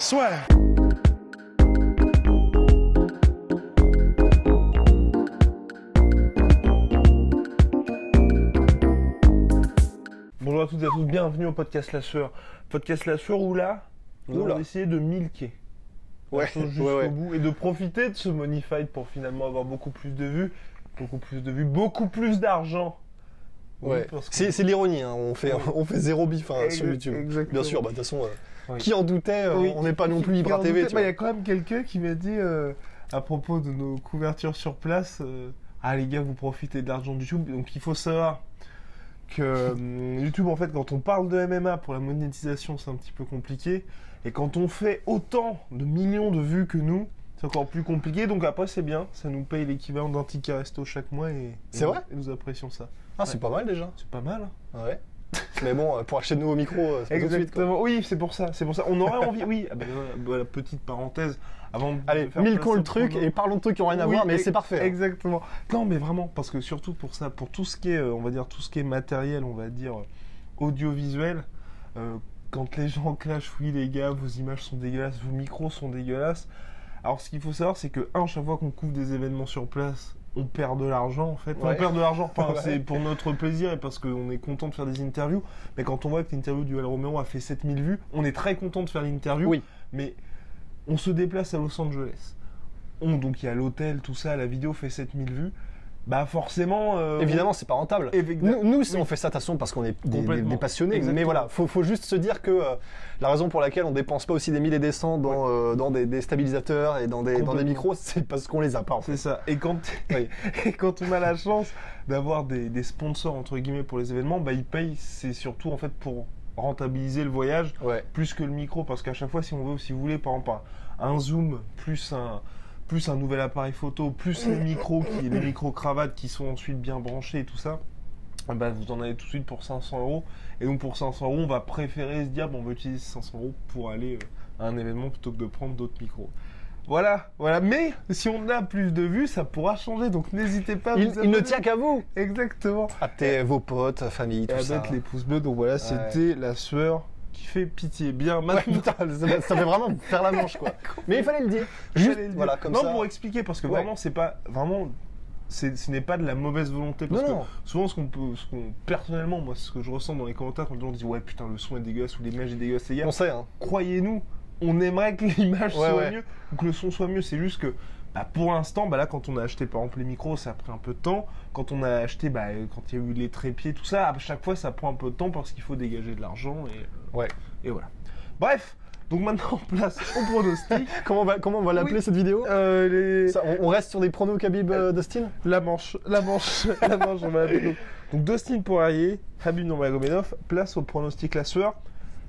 Swear. Bonjour à toutes et à tous, bienvenue au podcast La Sueur. Podcast La Sueur où là, on va essayer de milquer. Ouais, jusqu'au bout et de profiter de ce Monified pour finalement avoir beaucoup plus de vues, beaucoup plus d'argent. Ouais, oui, c'est l'ironie, hein. on fait zéro bif sur YouTube. Exactement. Bien sûr, de toute façon, qui en doutait, on n'est pas non plus Libra TV. Il y a quand même quelqu'un qui m'a dit à propos de nos couvertures sur place, ah les gars, vous profitez de l'argent de YouTube. Donc il faut savoir que YouTube, en fait, quand on parle de MMA, pour la monétisation, c'est un petit peu compliqué. Et quand on fait autant de millions de vues que nous, c'est encore plus compliqué. Donc après, c'est bien, ça nous paye l'équivalent d'un ticket resto chaque mois et nous apprécions ça. Ah, c'est pas mal déjà. C'est pas mal. Hein. Ouais. Mais bon, pour acheter de nouveaux micros, c'est pas tout de suite, quoi. Oui, c'est pour ça. On aurait envie. Oui, voilà, petite parenthèse. Allez, milquons le truc et parlons de trucs qui n'ont rien à voir, mais c'est parfait. Exactement. Non, mais vraiment, parce que surtout pour ça, pour tout ce qui est, on va dire, tout ce qui est matériel, on va dire, audiovisuel, quand les gens clashent, oui, les gars, vos images sont dégueulasses, vos micros sont dégueulasses. Alors, ce qu'il faut savoir, c'est que, chaque fois qu'on couvre des événements sur place, on perd de l'argent, en fait. Ouais. On perd de l'argent, c'est pour notre plaisir et parce qu'on est content de faire des interviews. Mais quand on voit que l'interview du Al Romero a fait 7000 vues, on est très content de faire l'interview. Oui. Mais on se déplace à Los Angeles. Donc, il y a l'hôtel, tout ça, la vidéo fait 7000 vues. Bah forcément... Évidemment, c'est pas rentable. Nous on fait ça de toute façon parce qu'on est des passionnés. Exactement. Mais voilà, faut juste se dire que la raison pour laquelle on dépense pas aussi des milliers et des cents dans des stabilisateurs et dans des micros, c'est parce qu'on les a pas, en fait. C'est ça. Et quand on a la chance d'avoir des sponsors, entre guillemets, pour les événements, bah ils payent, c'est surtout en fait pour rentabiliser le voyage, plus que le micro. Parce qu'à chaque fois, si vous voulez, par exemple, un zoom plus un nouvel appareil photo, plus les micros cravates qui sont ensuite bien branchés et tout ça, bah vous en avez tout de suite pour 500 €. Et donc pour 500 €, on va préférer se dire, bon, on va utiliser 500 € pour aller à un événement plutôt que de prendre d'autres micros. Voilà. Mais si on a plus de vues, ça pourra changer. Donc n'hésitez pas. Il ne tient qu'à vous. Exactement. Appelez vos potes, famille, tout ça. Mettre les pouces bleus. Donc voilà, c'était La Sueur qui fait pitié. Bien, maintenant. Ça fait vraiment faire la manche, quoi. Mais il fallait le dire. Juste, voilà, comme ça. Non, pour expliquer, parce que vraiment, c'est pas vraiment. Ce n'est pas de la mauvaise volonté, parce que souvent, personnellement, moi, ce que je ressens dans les commentaires, quand les gens disent, ouais, putain, le son est dégueulasse ou l'image est dégueulasse, les gars. On sait, hein. Croyez-nous, on aimerait que l'image soit mieux ou que le son soit mieux. C'est juste que, pour l'instant, là, quand on a acheté, par exemple, les micros, ça a pris un peu de temps. Quand on a acheté, quand il y a eu les trépieds, tout ça, à chaque fois, ça prend un peu de temps parce qu'il faut dégager de l'argent et voilà. Bref. Donc maintenant, place au pronostic. Comment on va l'appeler cette vidéo on reste sur des pronos Khabib Dustin. La manche, on va l'appeler. Donc Dustin Poirier, Khabib Nurmagomedov, place au pronostic La Sueur.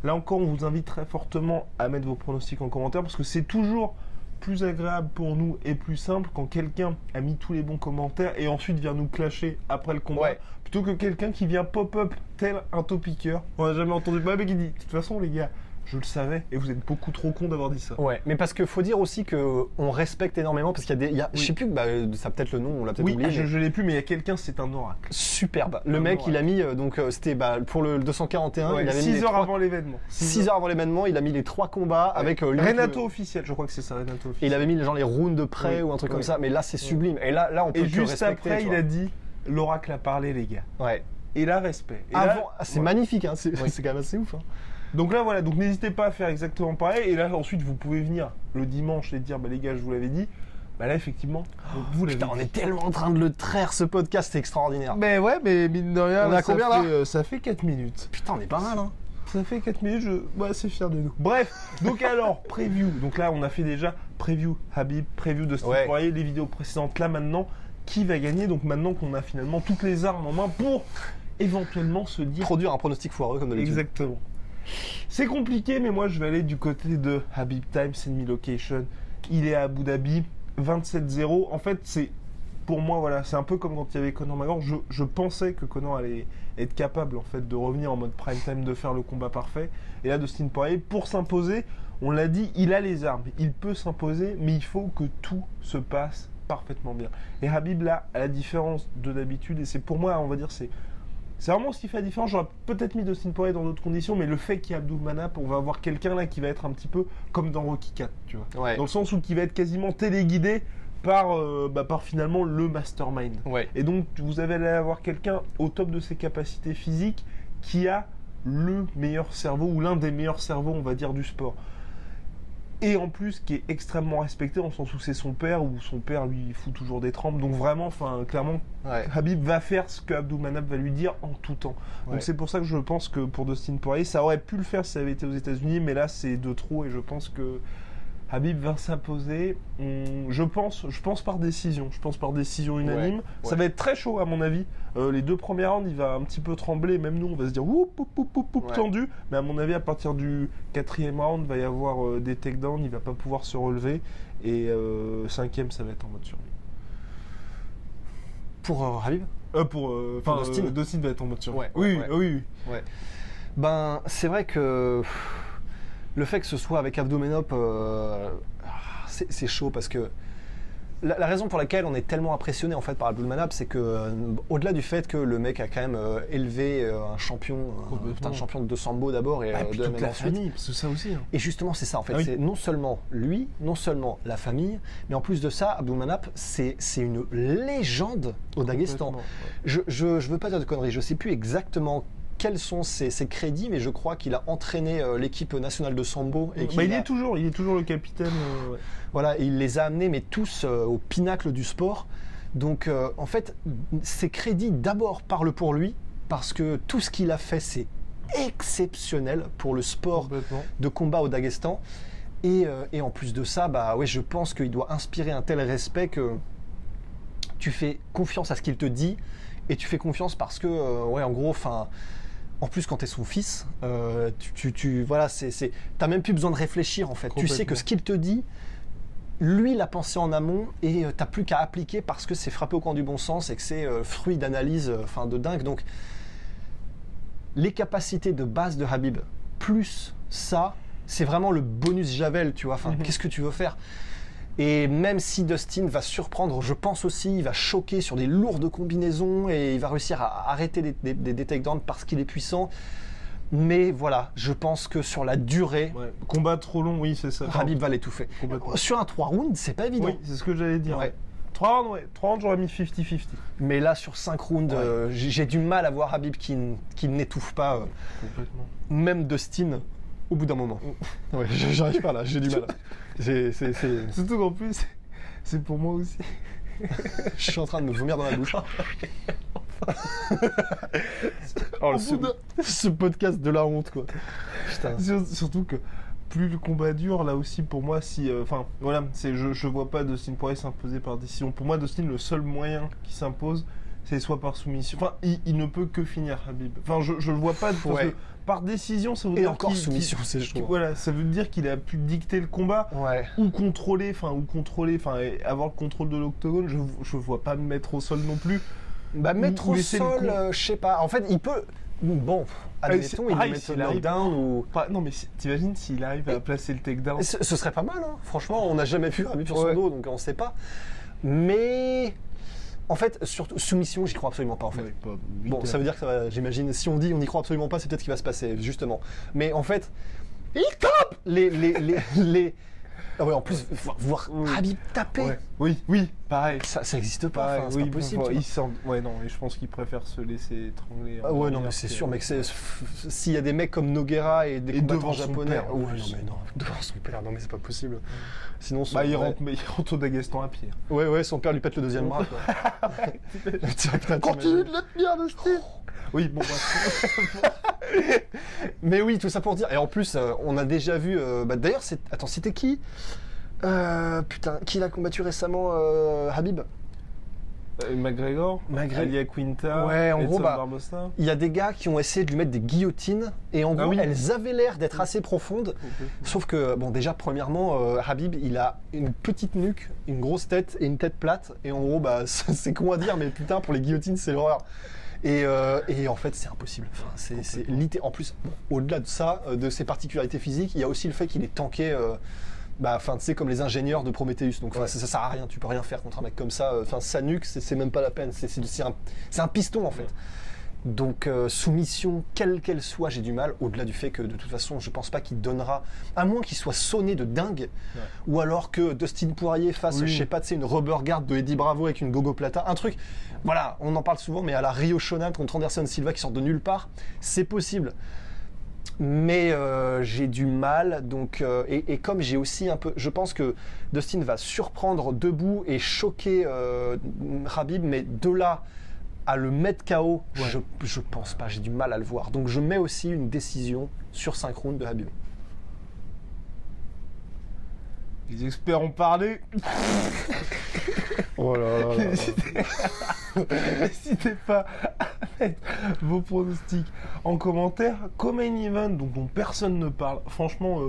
Là encore, on vous invite très fortement à mettre vos pronostics en commentaire parce que c'est toujours plus agréable pour nous et plus simple quand quelqu'un a mis tous les bons commentaires et ensuite vient nous clasher après le combat plutôt que quelqu'un qui vient pop-up tel un top-picker. On n'a jamais entendu parler, mais qui dit de toute façon les gars, je le savais et vous êtes beaucoup trop cons d'avoir dit ça. Ouais, mais parce qu'il faut dire aussi qu'on respecte énormément parce qu'il y a je sais plus, ça peut-être le nom, on l'a peut-être oublié. Je l'ai plus, mais il y a quelqu'un, c'est un oracle. Superbe. Le mec, il a mis, c'était pour le 241, il avait 6 heures avant l'événement. 6 heures avant l'événement, il a mis les 3 combats avec Renato officiel, je crois que c'est ça, Renato officiel. Et il avait mis les rounds de près ou un truc comme ça, mais là c'est sublime. Et là on peut et juste après, il a dit, l'oracle a parlé les gars. Ouais. Et là, respect. C'est magnifique, hein. C'est quand même assez ouf. Hein. Donc là voilà, donc n'hésitez pas à faire exactement pareil. Et là ensuite vous pouvez venir le dimanche et dire les gars, je vous l'avais dit. Là effectivement, vous l'avez dit. On est tellement en train de le traire ce podcast, c'est extraordinaire. Mais ouais, mais mine de rien, on a combien là ça fait 4 minutes. Putain, on est pas mal, hein. Ça fait 4 minutes, je suis assez fier de nous. Bref, donc alors, preview. Donc là on a fait déjà preview Khabib, preview de Dustin Poirier, les vidéos précédentes. Là maintenant, qui va gagner? Donc maintenant qu'on a finalement toutes les armes en main pour éventuellement se dire... Produire un pronostic foireux comme d'habitude. Exactement. C'est compliqué, mais moi je vais aller du côté de Khabib Time Send Me Location. Il est à Abu Dhabi, 27-0. En fait, pour moi, voilà, c'est un peu comme quand il y avait Conor McGregor. Je pensais que Conor allait être capable en fait de revenir en mode prime time, de faire le combat parfait. Et là, Dustin Poirier, pour s'imposer, on l'a dit, il a les armes, il peut s'imposer, mais il faut que tout se passe parfaitement bien. Et Khabib là, à la différence de d'habitude, et c'est pour moi, on va dire, c'est C'est vraiment ce qui fait la différence. J'aurais peut-être mis Dustin Poirier dans d'autres conditions, mais le fait qu'il y ait Abdulmanap, on va avoir quelqu'un là qui va être un petit peu comme dans Rocky 4, tu vois. Ouais. Dans le sens où qui va être quasiment téléguidé par finalement le mastermind. Ouais. Et donc vous allez avoir quelqu'un au top de ses capacités physiques qui a le meilleur cerveau ou l'un des meilleurs cerveaux, on va dire, du sport. Et en plus, qui est extrêmement respecté, dans le sens où c'est son père, où son père lui fout toujours des trempes. Donc vraiment, clairement, Khabib va faire ce que Abdulmanap va lui dire en tout temps. Donc c'est pour ça que je pense que pour Dustin Poirier, ça aurait pu le faire si ça avait été aux États-Unis, mais là c'est de trop et je pense que Khabib va s'imposer. Je pense par décision. Je pense par décision unanime. Ça va être très chaud à mon avis. Les 2 premières rounds, il va un petit peu trembler. Même nous, on va se dire tendu. Mais à mon avis, à partir du 4e round, il va y avoir des takedowns. Il va pas pouvoir se relever. Et 5e, ça va être en mode survie. Pour Khabib Pour Dustin va être en mode survie. Oui. Ben, c'est vrai que le fait que ce soit avec Abdulmanap, c'est chaud parce que la raison pour laquelle on est tellement impressionné en fait par Abdulmanap, c'est que au-delà du fait que le mec a quand même élevé un champion, un champion de sambo d'abord et de toute la famille, c'est ça aussi. Hein. Et justement, c'est ça en fait. C'est non seulement lui, non seulement la famille, mais en plus de ça, Abdulmanap, c'est une légende au Daghestan. Je veux pas dire de conneries, je sais plus exactement quels sont ses crédits, mais je crois qu'il a entraîné l'équipe nationale de sambo. Et il est toujours le capitaine. Voilà, et il les a amenés, mais tous au pinacle du sport. Donc, en fait, ses crédits d'abord parlent pour lui, parce que tout ce qu'il a fait, c'est exceptionnel pour le sport de combat au Daghestan. Et en plus de ça, je pense qu'il doit inspirer un tel respect que tu fais confiance à ce qu'il te dit, et tu fais confiance parce que, en gros, en plus, quand tu es son fils, t'as même plus besoin de réfléchir en fait. Tu sais que ce qu'il te dit, lui l'a pensé en amont et t'as plus qu'à appliquer parce que c'est frappé au coin du bon sens et que c'est fruit d'analyse de dingue. Donc, les capacités de base de Khabib, plus ça, c'est vraiment le bonus Javel, tu vois. Qu'est-ce que tu veux faire ? Et même si Dustin va surprendre, je pense aussi, il va choquer sur des lourdes combinaisons et il va réussir à arrêter des takedowns parce qu'il est puissant. Mais voilà, je pense que sur la durée... Combat trop long, oui, c'est ça. Khabib va l'étouffer. Sur un 3 rounds, c'est pas évident. Oui, c'est ce que j'allais dire. 3 rounds, j'aurais mis 50-50. Mais là, sur 5 rounds, j'ai du mal à voir Khabib qui n'étouffe pas même Dustin au bout d'un moment. J'arrive pas là, j'ai du mal. Surtout qu'en plus, c'est pour moi aussi. Je suis en train de me vomir dans la bouche. Ce podcast de la honte, quoi. Putain. Surtout que plus le combat dure, là aussi, pour moi, je vois pas Dustin Poirier s'imposer par décision. Pour moi, Dustin, le seul moyen qui s'impose, c'est soit par soumission. Il ne peut que finir Khabib. Je le vois pas. Par décision, ça veut dire encore soumission, c'est chaud. Voilà, ça veut dire qu'il a pu dicter le combat ou contrôler, avoir le contrôle de l'octogone. Je vois pas me mettre au sol non plus. Mettre au sol, je sais pas. En fait, il peut. Bon, admettons, il met le knockdown ou. Non, mais t'imagines s'il arrive à placer le takedown. Ce serait pas mal, hein. Franchement, on n'a jamais vu Khabib sur son dos, donc on sait pas. Mais. En fait, surtout, soumission, j'y crois absolument pas en fait. Bon, ça veut dire que ça va, j'imagine, si on dit on n'y croit absolument pas, c'est peut-être ce qui va se passer, justement. Mais en fait, il tape les... Ah ouais, en plus, voir Khabib taper. Oui, pareil. Ça n'existe pas, c'est pas possible. Je pense qu'il préfère se laisser étrangler. Non, mais c'est sûr, mec, s'il y a des mecs comme Nogueira et des combattants japonais... devant son père, non mais c'est pas possible. Sinon, il rentre au Daghestan à pied. Ouais, son père lui pète le deuxième bras, quoi. Continue de le tenir, de style. Oui, bon, mais oui, tout ça pour dire. Et en plus, on a déjà vu... d'ailleurs, c'était qui qui l'a combattu récemment, Khabib McGregor, Ali Quinta, en gros, Barbosa. Il y a des gars qui ont essayé de lui mettre des guillotines et en gros, elles avaient l'air d'être assez profondes. Sauf que, déjà, premièrement, Khabib, il a une petite nuque, une grosse tête et une tête plate. Et en gros, c'est con à dire, mais putain, pour les guillotines, c'est l'horreur. Et en fait, c'est impossible. En plus, au-delà de ça, de ses particularités physiques, il y a aussi le fait qu'il est tanké. Tu sais, comme les ingénieurs de Prometheus. Donc, ça sert à rien. Tu peux rien faire contre un mec comme ça. Sa nuque, c'est même pas la peine. C'est un piston, en fait. Donc soumission, quelle qu'elle soit, j'ai du mal, au-delà du fait que de toute façon, je pense pas qu'il donnera, à moins qu'il soit sonné de dingue, ou alors que Dustin Poirier fasse, je sais pas, tu sais, une rubber guard de Eddie Bravo avec une gogo plata, un truc, voilà, on en parle souvent, mais à la Rio Shonan contre Anderson Silva qui sort de nulle part, c'est possible. Mais j'ai du mal, donc, et comme j'ai aussi un peu, je pense que Dustin va surprendre debout et choquer Khabib, mais de là à le mettre KO, je pense pas, j'ai du mal à le voir. Donc je mets aussi une décision sur 5 rounds de Khabib. Les experts ont parlé. Oh là là là. N'hésitez pas à mettre vos pronostics en commentaire. Comme un event dont personne ne parle, franchement.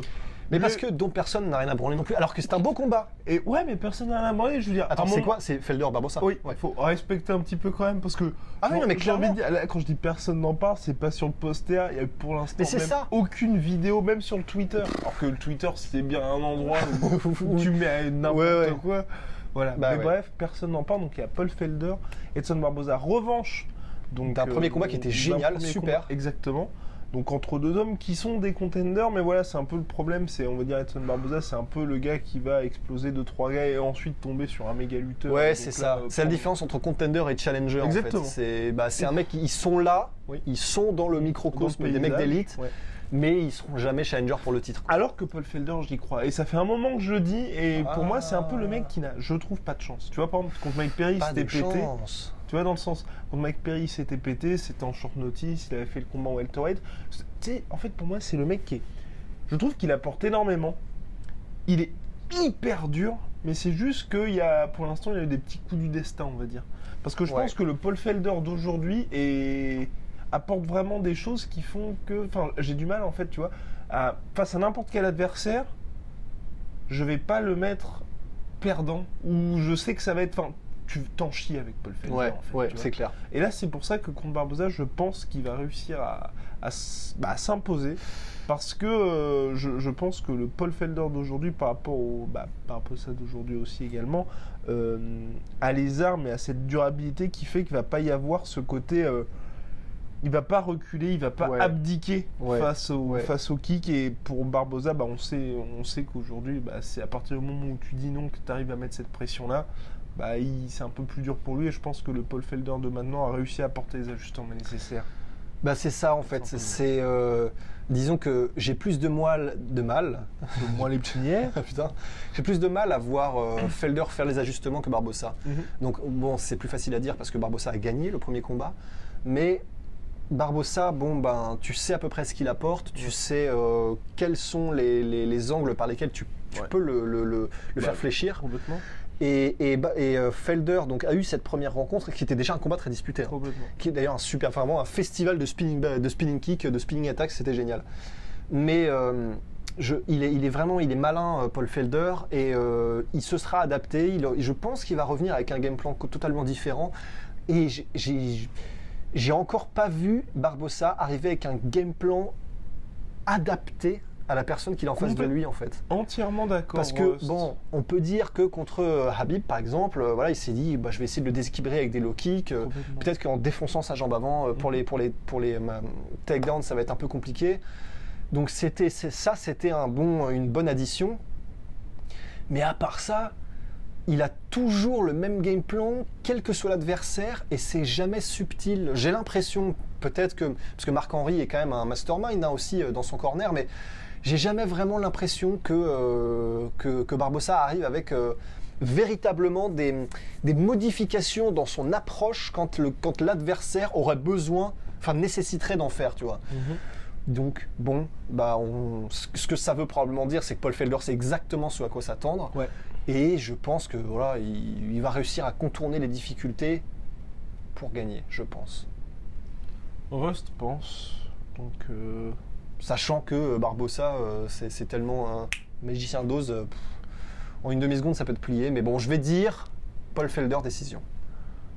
Mais parce que dont personne n'a rien à branler non plus, alors que c'est un beau combat. Et ouais, mais personne n'a rien à branler, je veux dire. Attends, c'est quoi? C'est Felder Barbosa? Oui, il faut respecter un petit peu quand même, parce que. Ah oui, non, mais clairement. Quand je dis personne n'en parle, c'est pas sur le poster, il y a pour l'instant même aucune vidéo, même sur le Twitter. Alors que le Twitter, c'est bien un endroit où tu mets n'importe quoi. Voilà. Mais bref, personne n'en parle, donc il y a Paul Felder, Edson Barbosa. Revanche. D'un premier combat qui était génial, super. Exactement. Donc entre deux hommes qui sont des contenders, mais voilà, c'est un peu le problème, c'est, on va dire, Edson Barbosa, c'est un peu le gars qui va exploser 2-3 gars et ensuite tomber sur un méga lutteur. Ouais, c'est ça. C'est la différence entre contender et challenger. Exactement. En fait. C'est un mec, ils sont là, ils sont dans le microcosme des mecs d'élite. Mais ils seront jamais challenger pour le titre. Alors que Paul Felder, j'y crois. Et ça fait un moment que je le dis, et pour moi, c'est un peu le mec qui n'a, je trouve, pas de chance. Tu vois, par exemple, contre Mike Perry, il s'était pété. Tu vois, dans le sens, contre Mike Perry, il s'était pété, c'était en short notice, il avait fait le combat en welterweight. Tu sais, en fait, pour moi, c'est le mec qui est. Je trouve qu'il apporte énormément. Il est hyper dur, mais c'est juste qu'il y a, pour l'instant, il y a eu des petits coups du destin, on va dire. Parce que je pense que le Paul Felder d'aujourd'hui apporte vraiment des choses qui font que. Enfin, j'ai du mal, en fait, tu vois, face à n'importe quel adversaire, je vais pas le mettre perdant, ou je sais que ça va être. Enfin, tu t'en chies avec Paul Felder. Ouais, c'est clair. Et là, c'est pour ça que contre Barbosa, je pense qu'il va réussir à s'imposer. Parce que je pense que le Paul Felder d'aujourd'hui, par rapport à ça d'aujourd'hui aussi également, a les armes et a cette durabilité qui fait qu'il ne va pas y avoir ce côté. Il va pas reculer, il va pas abdiquer face au kick. Et pour Barbosa, on sait qu'aujourd'hui, c'est à partir du moment où tu dis non, que tu arrives à mettre cette pression-là, c'est un peu plus dur pour lui. Et je pense que le Paul Felder de maintenant a réussi à apporter les ajustements nécessaires. C'est ça en fait. C'est disons que j'ai plus de mal. Moi les pinières. Putain. J'ai plus de mal à voir Felder faire les ajustements que Barbosa. Donc bon, c'est plus facile à dire parce que Barbosa a gagné le premier combat, mais Barbosa, tu sais à peu près ce qu'il apporte, tu sais quels sont les angles par lesquels tu peux le faire fléchir. Complètement. Et Felder donc, a eu cette première rencontre qui était déjà un combat très disputé, qui est d'ailleurs un festival de spinning kick, de spinning attack, c'était génial. Mais il est malin, Paul Felder, et il se sera adapté. Je pense qu'il va revenir avec un game plan totalement différent. Et j'ai encore pas vu Barbosa arriver avec un game plan adapté à la personne qu'il a en face de lui, en fait. Entièrement d'accord. Parce que, on peut dire que contre Khabib, par exemple, il s'est dit, je vais essayer de le déséquilibrer avec des low kicks. Peut-être qu'en défonçant sa jambe avant, pour les takedowns, ça va être un peu compliqué. Donc c'était une bonne addition. Mais à part ça, il a toujours le même game plan, quel que soit l'adversaire, et c'est jamais subtil. J'ai l'impression, peut-être que... Parce que Marc-Henry est quand même un mastermind aussi dans son corner, mais j'ai jamais vraiment l'impression que Barbosa arrive avec véritablement des modifications dans son approche quand l'adversaire aurait besoin, nécessiterait d'en faire, tu vois. Donc, ce que ça veut probablement dire, c'est que Paul Felder sait exactement ce à quoi s'attendre. Et je pense que il va réussir à contourner les difficultés pour gagner, je pense. Rust pense. Donc, sachant que Barbosa, c'est tellement un magicien d'ose, en une demi-seconde, ça peut te plier. Mais bon, je vais dire Paul Felder décision.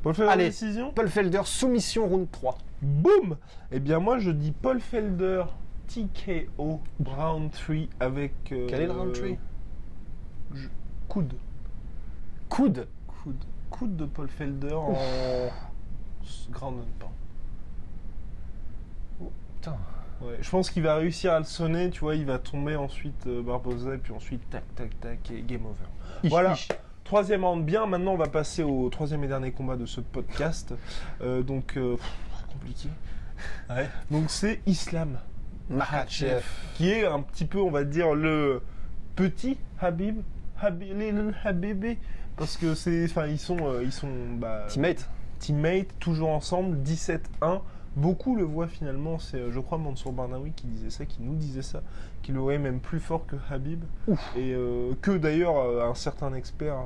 Paul Felder décision. Paul Felder soumission round 3. Boum. Eh bien moi je dis Paul Felder TKO round 3 avec... Quel est le round 3 Coude. Coude de Paul Felder en ground and pound. Putain. Ouais, je pense qu'il va réussir à le sonner, tu vois, il va tomber ensuite Barboza et puis ensuite tac tac tac et game over. Voilà. Troisième round bien, maintenant on va passer au troisième et dernier combat de ce podcast. Compliqué. Ouais. Donc c'est Islam Makhachev, qui est un petit peu, on va dire, le petit Habib, little Habibé, parce que ils sont teammates, toujours ensemble, 17-1. Beaucoup le voient finalement, c'est je crois Mansour Barnaoui qui disait ça, qui nous disait ça, qu'il aurait même plus fort que Habib. Ouf. Et que d'ailleurs un certain expert,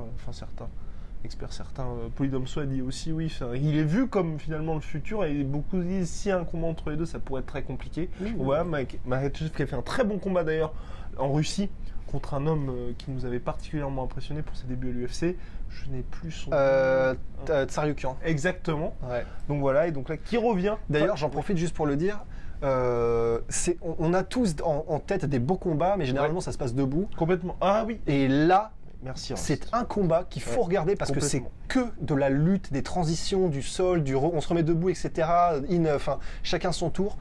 Polydomso a dit aussi oui, il est vu comme finalement le futur et beaucoup disent si un combat entre les deux ça pourrait être très compliqué. Voilà, Makhachev qui a fait un très bon combat d'ailleurs en Russie contre un homme qui nous avait particulièrement impressionné pour ses débuts à l'UFC. Je n'ai plus son nom. Tsaryukian. Exactement. Ouais. Donc voilà, et donc là, qui revient. D'ailleurs, j'en profite juste pour le dire. On a tous en tête des beaux combats, mais généralement ça se passe debout. Complètement. Ah oui. Et là, merci. C'est un combat qu'il faut regarder parce que c'est que de la lutte, des transitions, du sol, on se remet debout, etc. Chacun son tour.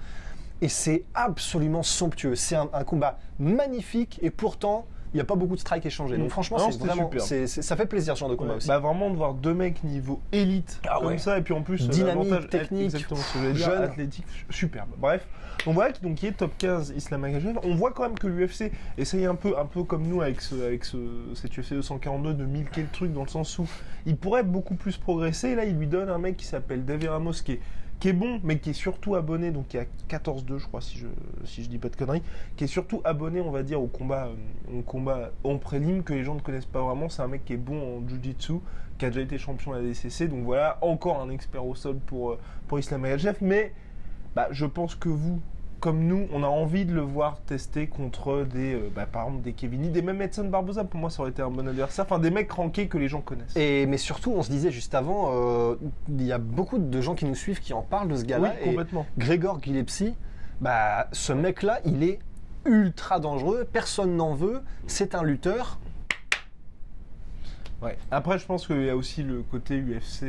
Et c'est absolument somptueux. C'est un combat magnifique et pourtant, il n'y a pas beaucoup de strikes échangés. Donc franchement, c'est vraiment, ça fait plaisir ce genre de combat aussi. Bah vraiment de voir deux mecs niveau élite comme ça et puis en plus dynamique, technique, exactement ce que je veux dire, athlétique, superbe. Bref, on voit qui est top 15 Islam Makhachev. On voit quand même que l'UFC essaye un peu comme nous avec cette UFC 242 de 1000 quel truc dans le sens où il pourrait beaucoup plus progresser. Et là, il lui donne un mec qui s'appelle David Ramos qui est bon, mais qui est surtout abonné, donc qui a 14-2, je crois, si je dis pas de conneries, qui est surtout abonné, on va dire, au combat en prélim, que les gens ne connaissent pas vraiment. C'est un mec qui est bon en jiu-jitsu, qui a déjà été champion à la DCC, donc voilà, encore un expert au sol pour Islam Makhachev, mais je pense que vous, comme nous, on a envie de le voir tester contre par exemple des Kevin Lee, des même Edson Barboza. Pour moi, ça aurait été un bon adversaire. Enfin, des mecs rankés que les gens connaissent. Mais surtout, on se disait juste avant, il y a beaucoup de gens qui nous suivent qui en parlent de ce gars-là. Oui, complètement. Et Grigor Gillespie, ce mec-là, il est ultra dangereux. Personne n'en veut. C'est un lutteur. Ouais. Après, je pense qu'il y a aussi le côté UFC.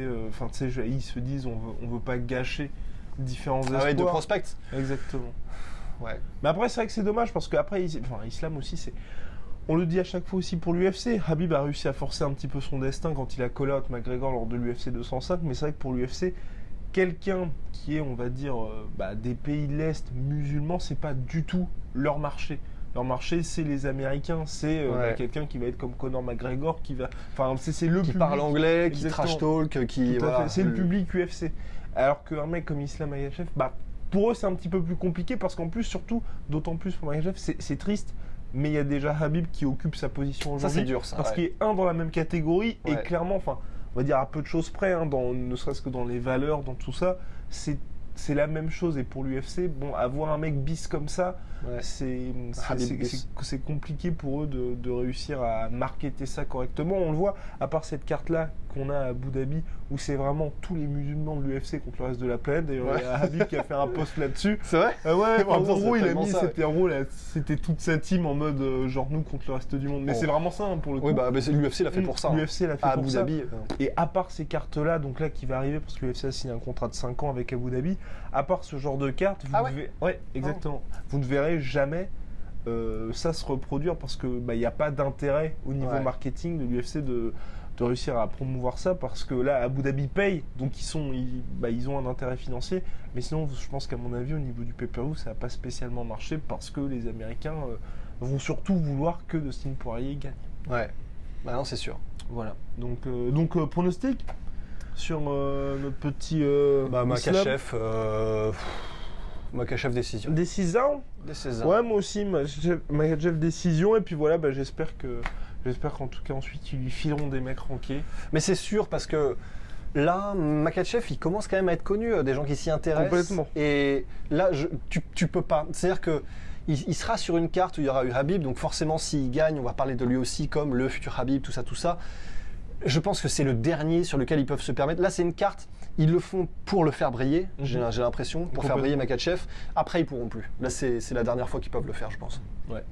Ils se disent, on veut pas gâcher différents espoirs. Ah ouais, de prospects. Exactement. Ouais. Mais après, c'est vrai que c'est dommage parce qu'après, Islam aussi, on le dit à chaque fois aussi pour l'UFC. Habib a réussi à forcer un petit peu son destin quand il a call out McGregor lors de l'UFC 205. Mais c'est vrai que pour l'UFC, quelqu'un qui est, on va dire, des pays de l'Est musulmans, c'est pas du tout leur marché. Leur marché, c'est les Américains, c'est quelqu'un qui va être comme Conor McGregor, qui va, c'est le qui public, parle anglais, exactement, qui trash talk, qui c'est le public UFC. Alors qu'un mec comme Islam Makhachev, pour eux c'est un petit peu plus compliqué parce qu'en plus, surtout, d'autant plus pour Makhachev, c'est triste. Mais il y a déjà Habib qui occupe sa position aujourd'hui. Ça c'est dur, ça. Parce qu'il est dans la même catégorie et clairement, on va dire à peu de choses près, ne serait-ce que dans les valeurs, dans tout ça, c'est la même chose. Et pour l'UFC, avoir un mec bis comme ça, c'est compliqué pour eux de réussir à marketer ça correctement. On le voit, à part cette carte-là qu'on a à Abu Dhabi, où c'est vraiment tous les musulmans de l'UFC contre le reste de la planète. D'ailleurs, il y a Habib qui a fait un post là-dessus. C'est vrai en gros, il a mis c'était toute sa team en mode genre nous contre le reste du monde. Mais c'est vraiment ça pour le coup. Oui, l'UFC l'a fait pour ça. L'UFC l'a fait à pour Abu ça. Dhabi. Et à part ces cartes-là, donc là qui va arriver parce que l'UFC a signé un contrat de 5 ans avec Abu Dhabi, à part ce genre de carte, exactement. Vous ne verrez jamais ça se reproduire parce que il n'y a pas d'intérêt au niveau marketing de l'UFC de réussir à promouvoir ça parce que là Abu Dhabi paye, donc ils ont un intérêt financier, mais sinon je pense qu'à mon avis au niveau du pay-per-view ça n'a pas spécialement marché parce que les Américains vont surtout vouloir que Dustin Poirier gagne. Ouais, non c'est sûr. Voilà, donc pronostic sur notre petit Makhachev décision. Décision. Ouais, moi aussi, Makhachev décision. Et puis voilà, j'espère qu'en tout cas ensuite ils lui fileront des mecs rankés. Mais c'est sûr parce que là, Makhachev, il commence quand même à être connu, des gens qui s'y intéressent. Complètement. Et là, tu peux pas. C'est-à-dire que il sera sur une carte où il y aura eu Habib, donc forcément s'il gagne, on va parler de lui aussi comme le futur Habib, tout ça. Je pense que c'est le dernier sur lequel ils peuvent se permettre. Là, c'est une carte, ils le font pour le faire briller, j'ai l'impression, pour faire briller Makhachev. Après, ils pourront plus. Là, c'est la dernière fois qu'ils peuvent le faire, je pense. Ouais.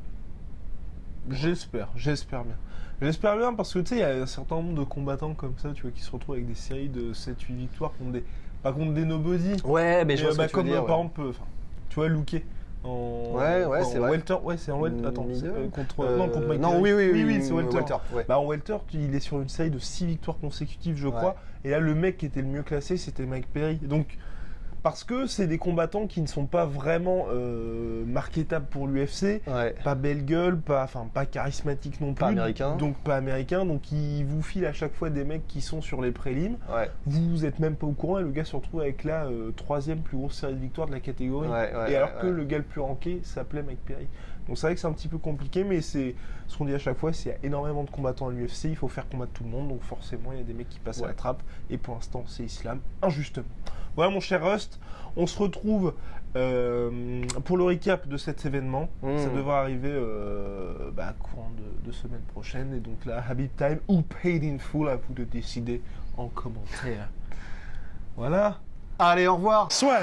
J'espère bien. J'espère bien parce que tu sais, il y a un certain nombre de combattants comme ça, tu vois, qui se retrouvent avec des séries de 7-8 victoires pas contre des nobody. Ouais, mais je vois ce que tu comme veux dire, par exemple, tu vois, looké. Ouais, c'est vrai. Welter, ouais, c'est en welter. Attends, contre McPerry. Non, oui, c'est welter. Ouais. Bah, en welter, il est sur une série de 6 victoires consécutives, je crois. Et là, le mec qui était le mieux classé, c'était McPerry. Donc, parce que c'est des combattants qui ne sont pas vraiment marketables pour l'UFC, pas belle gueule, pas charismatique non plus, pas américain. Donc pas américain, donc ils vous filent à chaque fois des mecs qui sont sur les prélims. Vous êtes même pas au courant et le gars se retrouve avec la 3e plus grosse série de victoires de la catégorie. Et alors que le gars le plus ranké s'appelait McPerry. Donc c'est vrai que c'est un petit peu compliqué, mais c'est ce qu'on dit à chaque fois, c'est qu'il y a énormément de combattants à l'UFC, il faut faire combattre tout le monde, donc forcément il y a des mecs qui passent à la trappe, et pour l'instant c'est Islam, injustement. Voilà mon cher Rust, on se retrouve pour le recap de cet événement, ça devrait arriver courant de semaine prochaine, et donc là, Habib Time ou Paid in Full, à vous de décider en commentaire. Voilà. Allez, au revoir. Soit.